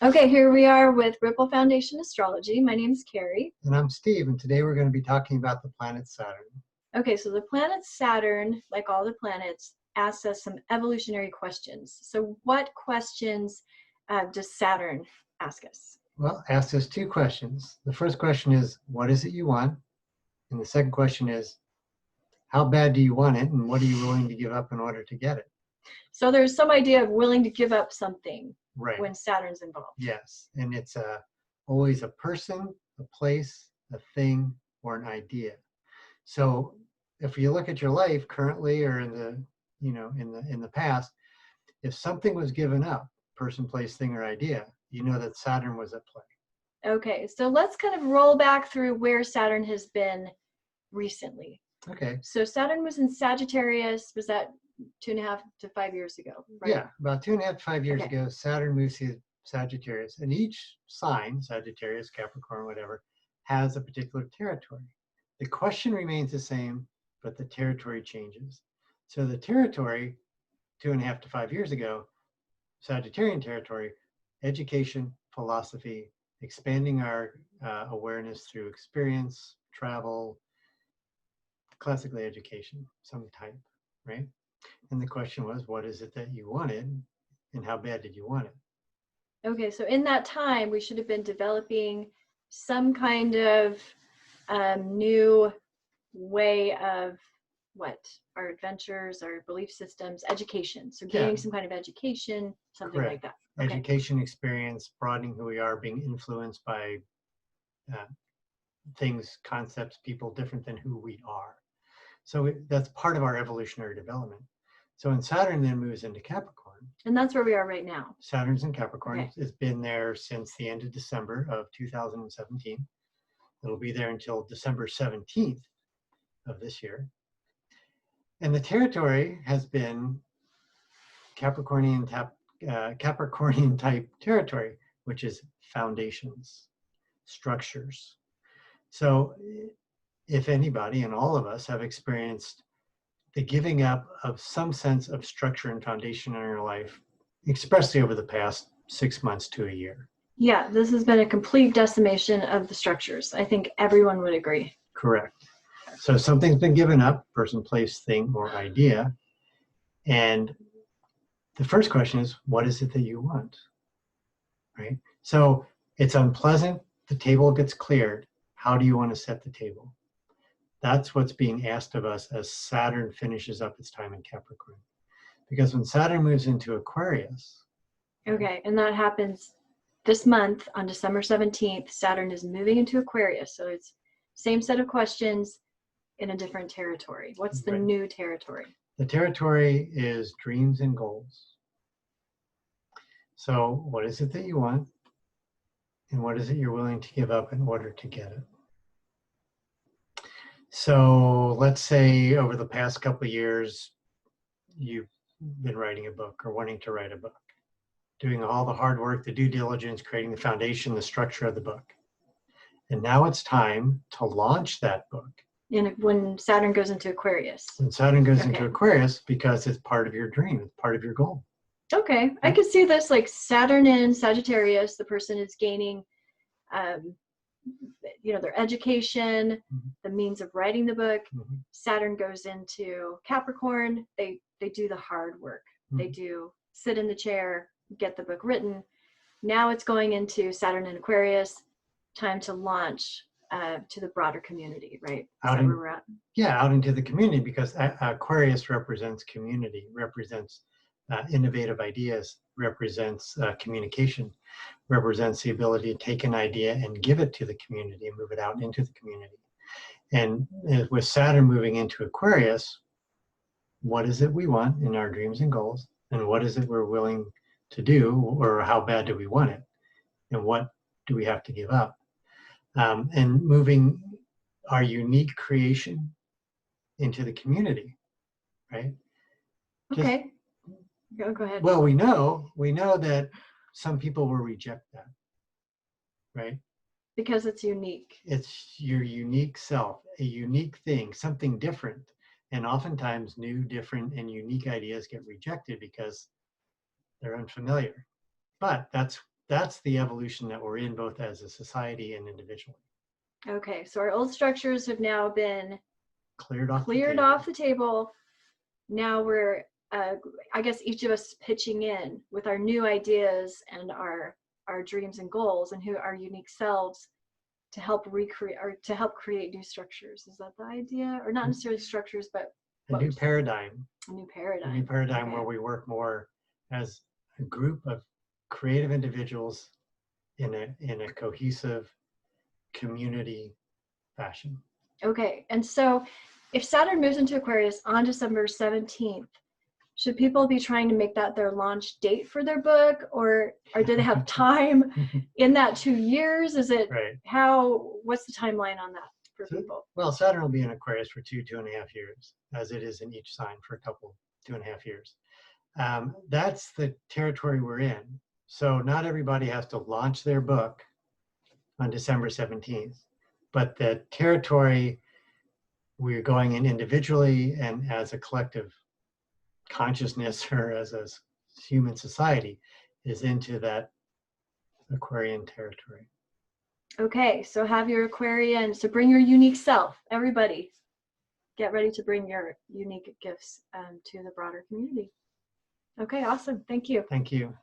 Okay, here we are with Ripple Foundation Astrology. My name is Carrie. And I'm Steve, and today we're going to be talking about the planet Saturn. Okay, so the planet Saturn, like all the planets, asks us some evolutionary questions. So what questions does Saturn ask us? Well, ask us two questions. The first question is, what is it you want? And the second question is, how bad do you want it, and what are you willing to give up in order to get it? So there's some idea of willing to give up something Right. when Saturn's involved. Yes, and it's always a person, a place, a thing, or an idea. So if you look at your life currently or in the past, if something was given up, person, place, thing, or idea, you know that Saturn was at play. Okay, so let's kind of roll back through where Saturn has been recently. Okay. So Saturn was in Sagittarius, was that 2.5 to 5 years ago, right? Yeah, about 2.5 to 5 years Okay. ago, Saturn moves to Sagittarius, and each sign, Sagittarius, Capricorn, whatever, has a particular territory. The question remains the same, but the territory changes. So the territory, 2.5 to 5 years ago, Sagittarian territory, education, philosophy, expanding our awareness through experience, travel, classically education, some type, right? And the question was, what is it that you wanted, and how bad did you want it? Okay, so in that time, we should have been developing some kind of new way of our adventures, our belief systems, education. So gaining some kind of education, something Correct. like that. Okay. Education, experience, broadening who we are, being influenced by things, concepts, people different than who we are. So that's part of our evolutionary development. So when Saturn then moves into Capricorn. And that's where we are right now. Saturn's in Capricorn. Okay. It's been there since the end of December of 2017. It'll be there until December 17th of this year. And the territory has been Capricornian type territory, which is foundations, structures. So if anybody, and all of us, have experienced the giving up of some sense of structure and foundation in our life, especially over the past 6 months to a year. Yeah, this has been a complete decimation of the structures. I think everyone would agree. Correct. So something's been given up, person, place, thing, or idea. And the first question is, what is it that you want? Right? So it's unpleasant. The table gets cleared. How do you want to set the table? That's what's being asked of us as Saturn finishes up its time in Capricorn. Because when Saturn moves into Aquarius. Okay, and that happens this month on December 17th. Saturn is moving into Aquarius. So it's same set of questions in a different territory. What's the new territory? The territory is dreams and goals. So what is it that you want? And what is it you're willing to give up in order to get it? So let's say over the past couple of years, you've been writing a book or wanting to write a book, doing all the hard work, the due diligence, creating the foundation, the structure of the book. And now it's time to launch that book. And when Saturn goes into Aquarius. When Saturn goes into Aquarius, because it's part of your dream, it's part of your goal. Okay, I could see this like Saturn in Sagittarius, the person is gaining, their education, the means of writing the book. Saturn goes into Capricorn, they do the hard work. They do sit in the chair, get the book written. Now it's going into Saturn in Aquarius, time to launch to the broader community, right? Is that where we're at? Yeah, out into the community, because Aquarius represents community, represents innovative ideas, represents communication, represents the ability to take an idea and give it to the community and move it out into the community. And with Saturn moving into Aquarius, what is it we want in our dreams and goals? And what is it we're willing to do, or how bad do we want it? And what do we have to give up? And moving our unique creation into the community, right? Okay. Go ahead. Well, we know that some people will reject that, right? Because it's unique. It's your unique self, a unique thing, something different. And oftentimes new, different, and unique ideas get rejected because they're unfamiliar. But that's that's the evolution that we're in, both as a society and individually. Okay, so our old structures have now been Cleared off the table. Now we're, I guess, each of us pitching in with our new ideas and our dreams and goals and our unique selves to help recreate or to help create new structures. Is that the idea? Or not necessarily structures, but a new paradigm. A new paradigm. A new paradigm where we work more as a group of creative individuals in a cohesive community fashion. Okay, and so if Saturn moves into Aquarius on December 17th, should people be trying to make that their launch date for their book, or do they have time in that 2 years? Is it what's the timeline on that for people? Well, Saturn will be in Aquarius for 2.5 years, as it is in each sign for a couple, 2.5 years. That's the territory we're in. So not everybody has to launch their book on December 17th, but the territory we're going in individually and as a collective consciousness or as a human society is into that Aquarian territory. Okay, so have your Aquarian, so bring your unique self. Everybody, get ready to bring your unique gifts to the broader community. Okay, awesome. Thank you. Thank you.